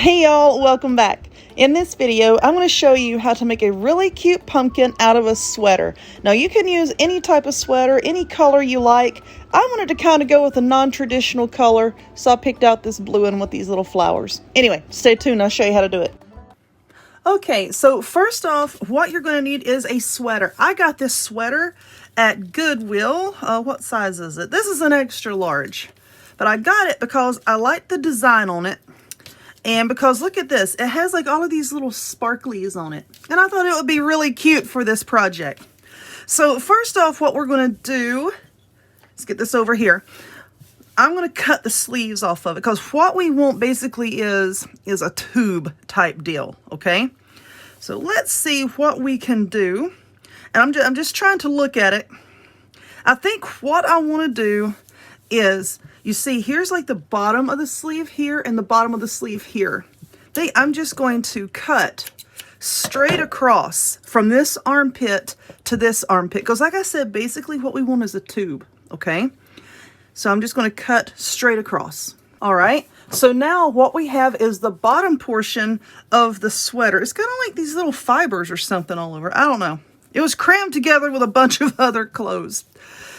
Hey y'all, welcome back. In this video, I'm going to show you how to make a really cute pumpkin out of a sweater. Now you can use any type of sweater, any color you like. I wanted to kind of go with a non-traditional color, so I picked out this blue one with these little flowers. Anyway, stay tuned, I'll show you how to do it. Okay, so first off, what you're going to need is a sweater. I got this sweater at Goodwill. What size is it? This is an extra large, but I got it because I like the design on it. And because look at this, it has like all of these little sparklies on it. And I thought it would be really cute for this project. So first off, what we're going to do, let's get this over here. I'm going to cut the sleeves off of it because what we want basically is a tube type deal, okay? So let's see what we can do. And I'm just trying to look at it. I think what I want to do is, you see, here's like the bottom of the sleeve here and the bottom of the sleeve here. I'm just going to cut straight across from this armpit to this armpit. Because like I said, basically what we want is a tube, okay? So I'm just going to cut straight across. All right. So now what we have is the bottom portion of the sweater. It's kind of like these little fibers or something all over. I don't know. It was crammed together with a bunch of other clothes.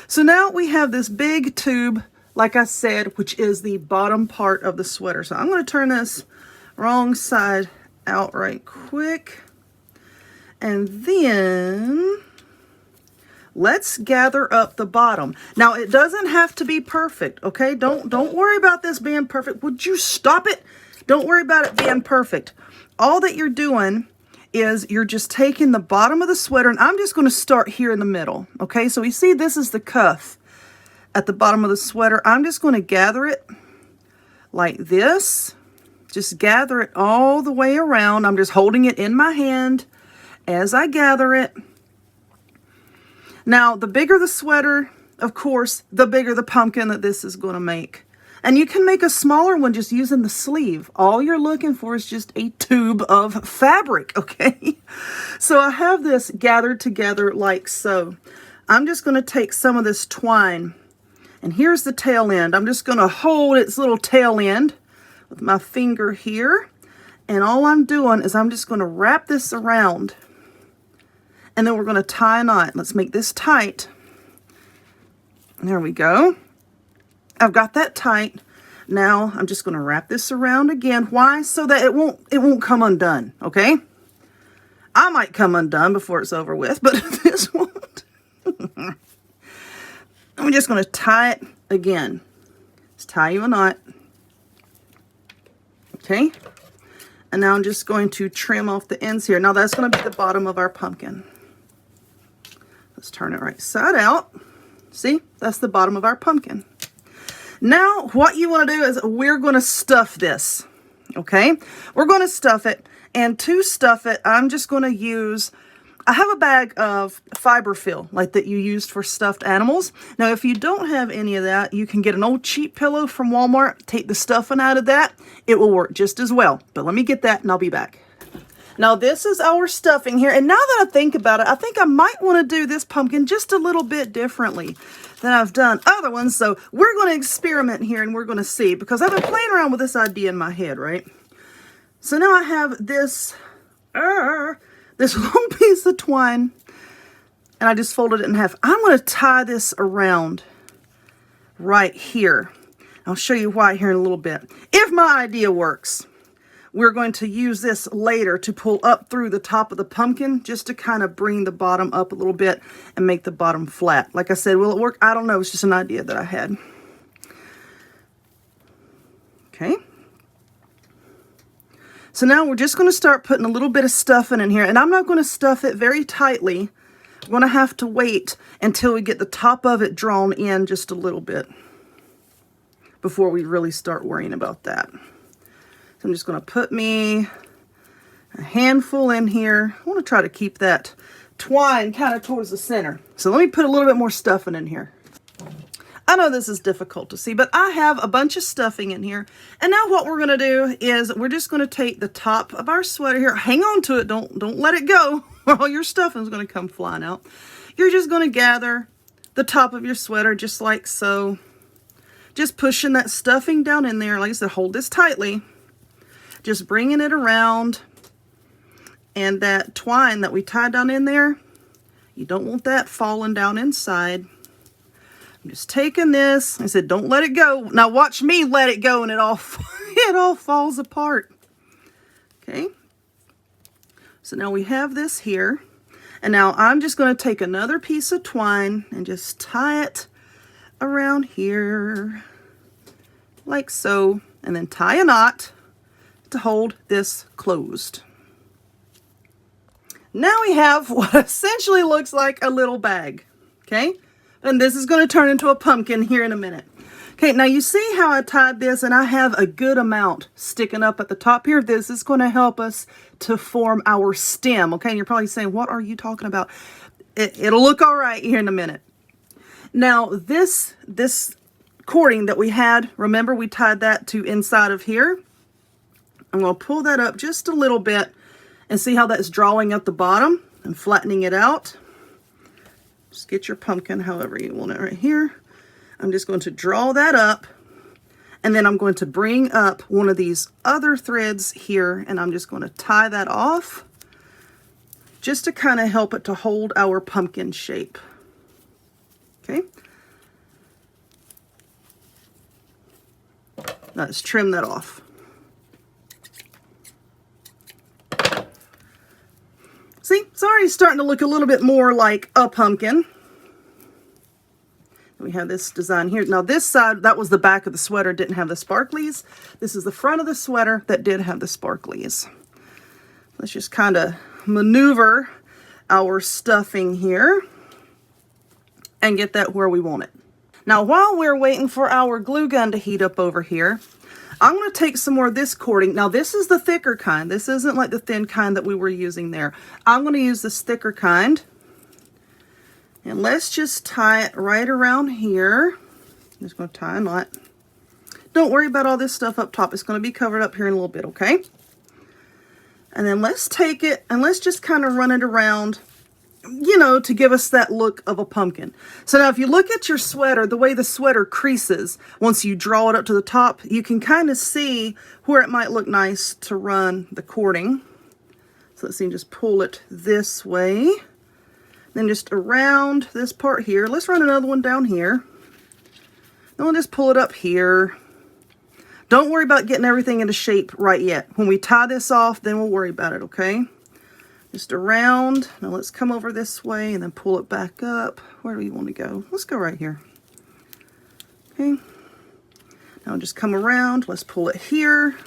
So now we have this big tube, like I said, which is the bottom part of the sweater. So I'm going to turn this wrong side out right quick. And then let's gather up the bottom. Now it doesn't have to be perfect, okay? Don't worry about this being perfect. Would you stop it? Don't worry about it being perfect. All that you're doing is you're just taking the bottom of the sweater, and I'm just going to start here in the middle, okay? So we see this is the cuff at the bottom of the sweater. I'm just going to gather it like this. Just gather it all the way around. I'm just holding it in my hand as I gather it. Now, the bigger the sweater, of course, the bigger the pumpkin that this is going to make. And you can make a smaller one just using the sleeve. All you're looking for is just a tube of fabric, okay? So I have this gathered together like so. I'm just going to take some of this twine, and here's the tail end. I'm just going to hold its little tail end with my finger here. And all I'm doing is I'm just going to wrap this around, and then we're going to tie a knot. Let's make this tight. There we go. I've got that tight. Now I'm just going to wrap this around again. Why? So that it won't come undone, okay? I might come undone before it's over with, but this won't. I'm just going to tie it again. Let's tie you a knot. Okay? And now I'm just going to trim off the ends here. Now that's going to be the bottom of our pumpkin. Let's turn it right side out. See? That's the bottom of our pumpkin. Now, what you want to do is we're going to stuff this, okay? We're going to stuff it, and to stuff it, I'm just going to use, I have a bag of fiber fill, like that you used for stuffed animals. Now, if you don't have any of that, you can get an old cheap pillow from Walmart, take the stuffing out of that. It will work just as well, but let me get that and I'll be back. Now, this is our stuffing here, and now that I think about it, I think I might want to do this pumpkin just a little bit differently than I've done other ones. So we're going to experiment here and we're going to see, because I've been playing around with this idea in my head, right? So now I have this long piece of twine, and I just folded it in half. I'm going to tie this around right here. I'll show you why here in a little bit. If my idea works, we're going to use this later to pull up through the top of the pumpkin, just to kind of bring the bottom up a little bit and make the bottom flat. Like I said, will it work? I don't know. It's just an idea that I had. Okay. So now we're just going to start putting a little bit of stuffing in here. And I'm not going to stuff it very tightly. We're going to have to wait until we get the top of it drawn in just a little bit before we really start worrying about that. So I'm just going to put me a handful in here. I want to try to keep that twine kind of towards the center. So let me put a little bit more stuffing in here. I know this is difficult to see, but I have a bunch of stuffing in here. And now what we're going to do is we're just going to take the top of our sweater here. Hang on to it. Don't let it go, or all your stuffing is going to come flying out. You're just going to gather the top of your sweater just like so. Just pushing that stuffing down in there. Like I said, hold this tightly. just bringing it around. And that twine that we tied down in there, you don't want that falling down inside. I'm just taking this. I said, don't let it go. Now watch me let it go and it all falls apart. Okay. So now we have this here. And now I'm just going to take another piece of twine and just tie it around here like so. And then tie a knot to hold this closed. Now we have what essentially looks like a little bag. Okay. And this is going to turn into a pumpkin here in a minute. Okay, now you see how I tied this and I have a good amount sticking up at the top here. This is going to help us to form our stem. Okay, and you're probably saying, what are you talking about? It'll look all right here in a minute. Now this cording that we had, remember we tied that to inside of here. I'm going to pull that up just a little bit and see how that's drawing at the bottom and flattening it out. Just get your pumpkin however you want it right here. I'm just going to draw that up, and then I'm going to bring up one of these other threads here, and I'm just going to tie that off just to kind of help it to hold our pumpkin shape. Okay. Now let's trim that off. See, it's already starting to look a little bit more like a pumpkin. We have this design here. Now this side, that was the back of the sweater, didn't have the sparklies. This is the front of the sweater that did have the sparklies. Let's just kind of maneuver our stuffing here and get that where we want it. Now while we're waiting for our glue gun to heat up over here, I'm going to take some more of this cording. Now this is the thicker kind. This isn't like the thin kind that we were using there. I'm going to use this thicker kind. And let's just tie it right around here. I'm just going to tie a knot. Don't worry about all this stuff up top. It's going to be covered up here in a little bit, okay? And then let's take it and let's just kind of run it around, you know, to give us that look of a pumpkin. So now if you look at your sweater, the way the sweater creases, once you draw it up to the top, you can kind of see where it might look nice to run the cording. So let's see, just pull it this way. Then just around this part here. Let's run another one down here. Then we'll just pull it up here. Don't worry about getting everything into shape right yet. When we tie this off, then we'll worry about it, okay? Just around. Now let's come over this way and then pull it back up. Where do we want to go? Let's go right here. Okay. Now just come around. Let's pull it here.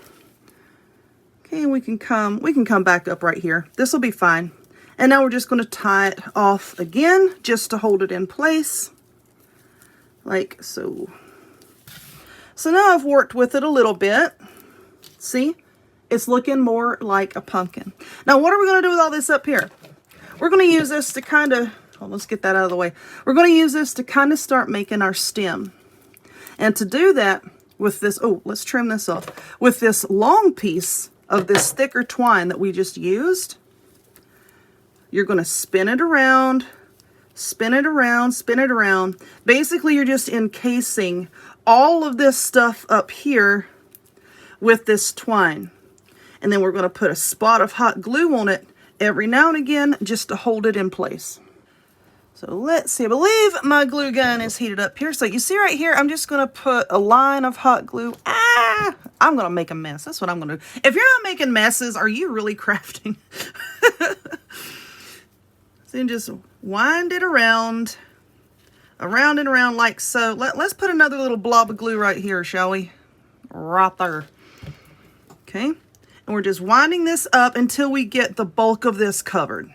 Okay, and we can come back up right here. This will be fine. And now we're just going to tie it off again, just to hold it in place, like so. So now I've worked with it a little bit. See, it's looking more like a pumpkin. Now what are we going to do with all this up here? We're going to use this to kind of, oh, let's get that out of the way. We're going to use this to kind of start making our stem. And to do that with this, oh, let's trim this off. With this long piece of this thicker twine that we just used, you're going to spin it around, spin it around, spin it around. Basically, you're just encasing all of this stuff up here with this twine. And then we're going to put a spot of hot glue on it every now and again just to hold it in place. So let's see, I believe my glue gun is heated up here. So you see right here, I'm just going to put a line of hot glue. I'm going to make a mess. That's what I'm going to do. If you're not making messes, are you really crafting? Then just wind it around and around like so. Let's put another little blob of glue right here, shall we? Right there. Okay. And we're just winding this up until we get the bulk of this covered.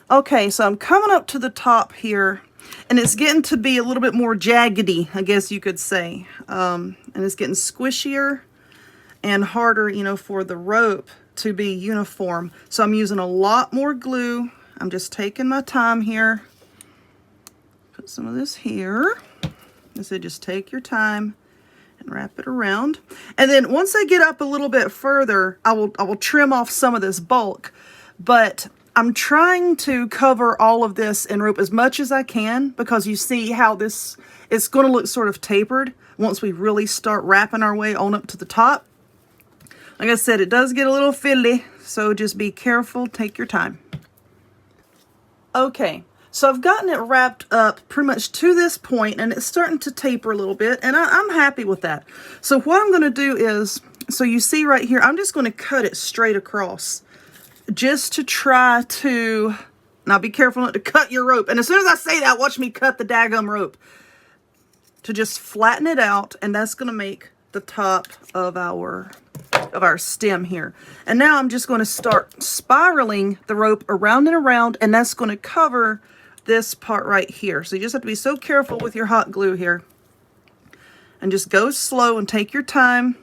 Okay, so I'm coming up to the top here, and it's getting to be a little bit more jaggedy, I guess you could say. And it's getting squishier and harder, you know, for the rope to be uniform. So I'm using a lot more glue. I'm just taking my time here. Put some of this here. I said, just take your time and wrap it around. And then once I get up a little bit further, I will trim off some of this bulk. But I'm trying to cover all of this in rope as much as I can, because you see how this is going to look sort of tapered once we really start wrapping our way on up to the top. Like I said, it does get a little fiddly, so just be careful, take your time. Okay, so I've gotten it wrapped up pretty much to this point, and it's starting to taper a little bit, and I'm happy with that. So what I'm going to do is, so you see right here, I'm just going to cut it straight across, just to try to, now be careful not to cut your rope. And as soon as I say that, watch me cut the daggum rope. To just flatten it out, and that's going to make the top of our stem here. And now I'm just going to start spiraling the rope around and around, and that's going to cover this part right here. So you just have to be so careful with your hot glue here. And just go slow and take your time.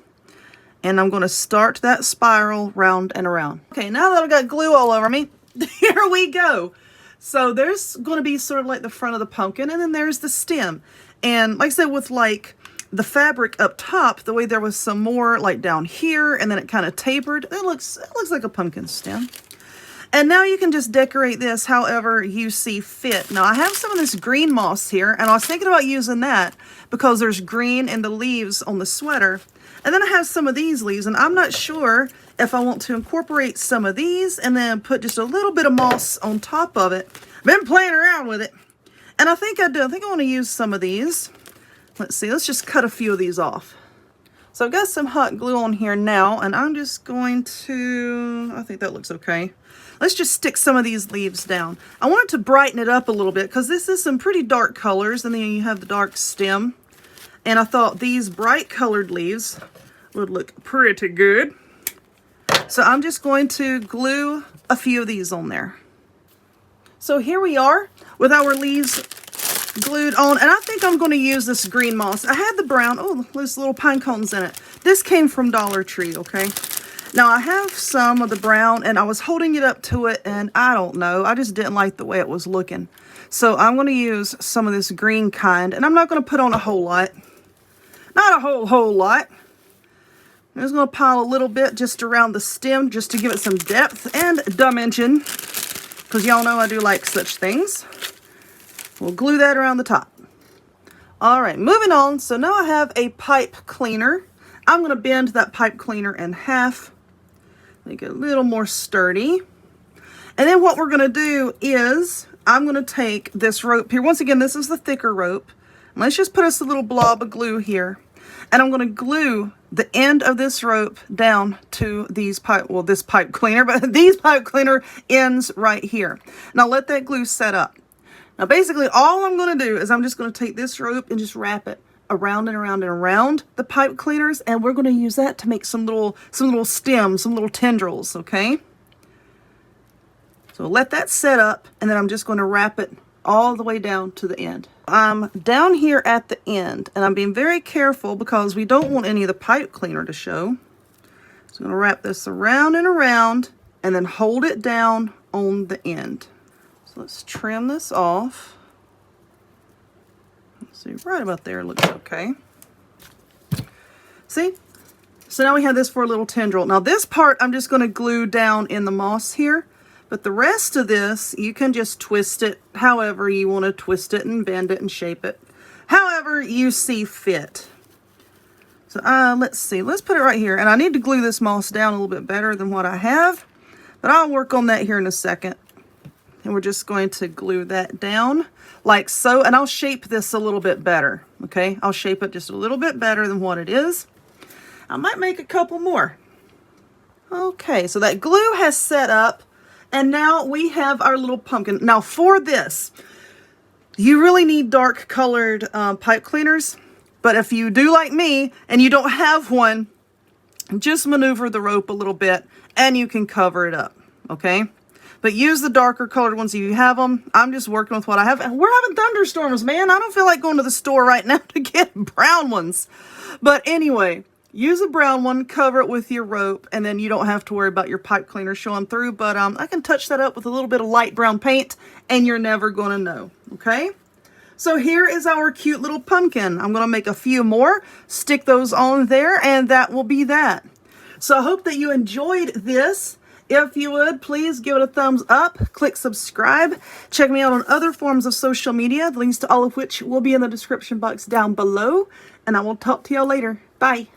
And I'm going to start that spiral round and around. Okay, now that I've got glue all over me, here we go. So there's going to be sort of like the front of the pumpkin, and then there's the stem. And like I said, with like the fabric up top, the way there was some more like down here, and then it kind of tapered, it looks like a pumpkin stem. And now you can just decorate this however you see fit. Now I have some of this green moss here, and I was thinking about using that because there's green in the leaves on the sweater. And then I have some of these leaves, and I'm not sure if I want to incorporate some of these and then put just a little bit of moss on top of it. I've been playing around with it, and I think I do. I think I want to use some of these. Let's see, let's just cut a few of these off. So I've got some hot glue on here now, and I'm just going to, I think that looks okay. Let's just stick some of these leaves down. I wanted to brighten it up a little bit because this is some pretty dark colors, and then you have the dark stem. And I thought these bright colored leaves would look pretty good. So I'm just going to glue a few of these on there. So here we are with our leaves glued on, and I think I'm going to use this green moss. I had the brown, oh, there's little pine cones in it. This came from Dollar Tree, okay? Now I have some of the brown, and I was holding it up to it, and I don't know, I just didn't like the way it was looking. So I'm going to use some of this green kind, and I'm not going to put on a whole lot. Not a whole lot. I'm just going to pile a little bit just around the stem just to give it some depth and dimension, because y'all know I do like such things. We'll glue that around the top. All right, moving on. So now I have a pipe cleaner. I'm going to bend that pipe cleaner in half, make it a little more sturdy. And then what we're going to do is I'm going to take this rope here. Once again, this is the thicker rope. Let's just put us a little blob of glue here. And I'm going to glue the end of this rope down to these pipe, well, this pipe cleaner, but these pipe cleaner ends right here. Now let that glue set up. Now basically all I'm going to do is I'm just going to take this rope and just wrap it around and around and around the pipe cleaners, and we're going to use that to make some little stems, some little tendrils, okay? So let that set up, and then I'm just going to wrap it all the way down to the end. I'm down here at the end, and I'm being very careful because we don't want any of the pipe cleaner to show. So I'm going to wrap this around and around, and then hold it down on the end. So let's trim this off. Let's see, right about there looks okay. See? So now we have this for a little tendril. Now this part I'm just going to glue down in the moss here. But the rest of this, you can just twist it however you want to twist it and bend it and shape it. However you see fit. So let's see, let's put it right here. And I need to glue this moss down a little bit better than what I have. But I'll work on that here in a second. And we're just going to glue that down like so. And I'll shape this a little bit better, okay? I'll shape it just a little bit better than what it is. I might make a couple more. Okay, so that glue has set up. And now we have our little pumpkin. Now for this, you really need dark colored pipe cleaners. But if you do like me and you don't have one, just maneuver the rope a little bit and you can cover it up, okay? But use the darker colored ones if you have them. I'm just working with what I have. We're having thunderstorms, man. I don't feel like going to the store right now to get brown ones. But anyway, use a brown one, cover it with your rope, and then you don't have to worry about your pipe cleaner showing through. But I can touch that up with a little bit of light brown paint, and you're never going to know, okay? So here is our cute little pumpkin. I'm going to make a few more, stick those on there, and that will be that. So I hope that you enjoyed this. If you would, please give it a thumbs up, click subscribe, check me out on other forms of social media, the links to all of which will be in the description box down below, and I will talk to y'all later. Bye.